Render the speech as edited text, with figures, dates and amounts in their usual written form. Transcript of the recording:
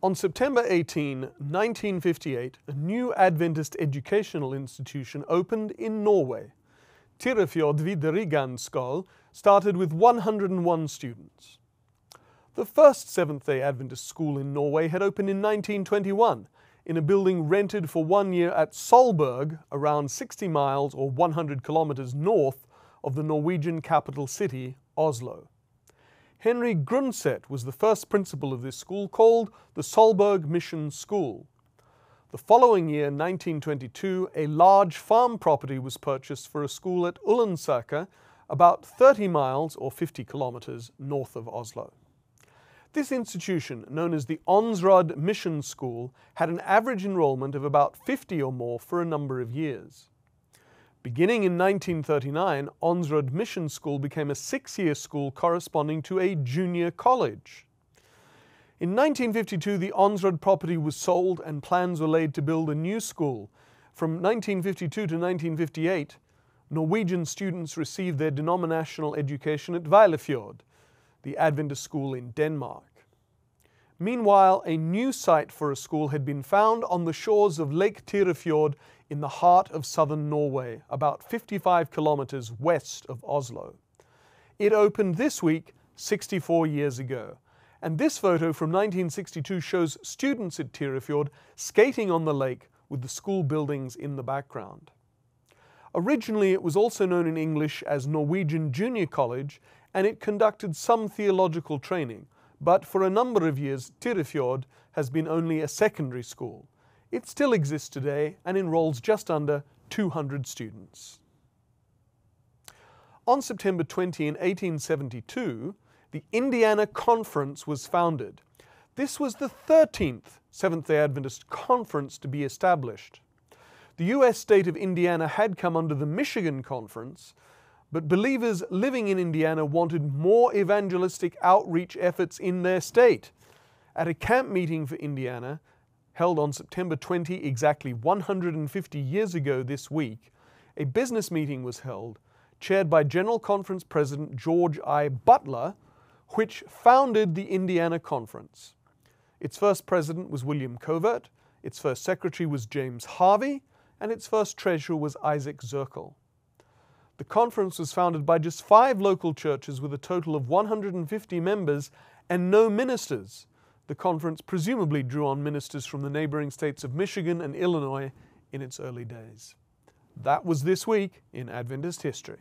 On September 18, 1958, a new Adventist educational institution opened in Norway. Tyrifjord Videregaende Skole started with 101 students. The first Seventh-day Adventist school in Norway had opened in 1921 in a building rented for 1 year at Solberg, around 60 miles or 100 kilometers north of the Norwegian capital city, Oslo. Henry Grundset was the first principal of this school, called the Solberg Mission School. The following year, 1922, a large farm property was purchased for a school at Ullensaker, about 30 miles or 50 kilometers north of Oslo. This institution, known as the Ånsrud Mission School, had an average enrollment of about 50 or more for a number of years. Beginning in 1939, Ånsrud Mission School became a 6-year school corresponding to a junior college. In 1952, the Ånsrud property was sold and plans were laid to build a new school. From 1952 to 1958, Norwegian students received their denominational education at Tyrifjord, the Adventist school in Denmark. Meanwhile, a new site for a school had been found on the shores of Lake Tyrifjord in the heart of southern Norway, about 55 kilometers west of Oslo. It opened this week, 64 years ago. And this photo from 1962 shows students at Tyrifjord skating on the lake with the school buildings in the background. Originally, it was also known in English as Norwegian Junior College, and it conducted some theological training. But for a number of years, Tyrifjord has been only a secondary school. It still exists today and enrolls just under 200 students. On September 20 in 1872, the Indiana Conference was founded. This was the 13th Seventh-day Adventist Conference to be established. The U.S. state of Indiana had come under the Michigan Conference, but believers living in Indiana wanted more evangelistic outreach efforts in their state. At a camp meeting for Indiana, held on September 20, exactly 150 years ago this week, a business meeting was held, chaired by General Conference President George I. Butler, which founded the Indiana Conference. Its first president was William Covert, its first secretary was James Harvey, and its first treasurer was Isaac Zirkel. The conference was founded by just 5 local churches with a total of 150 members and no ministers. The conference presumably drew on ministers from the neighboring states of Michigan and Illinois in its early days. That was this week in Adventist history.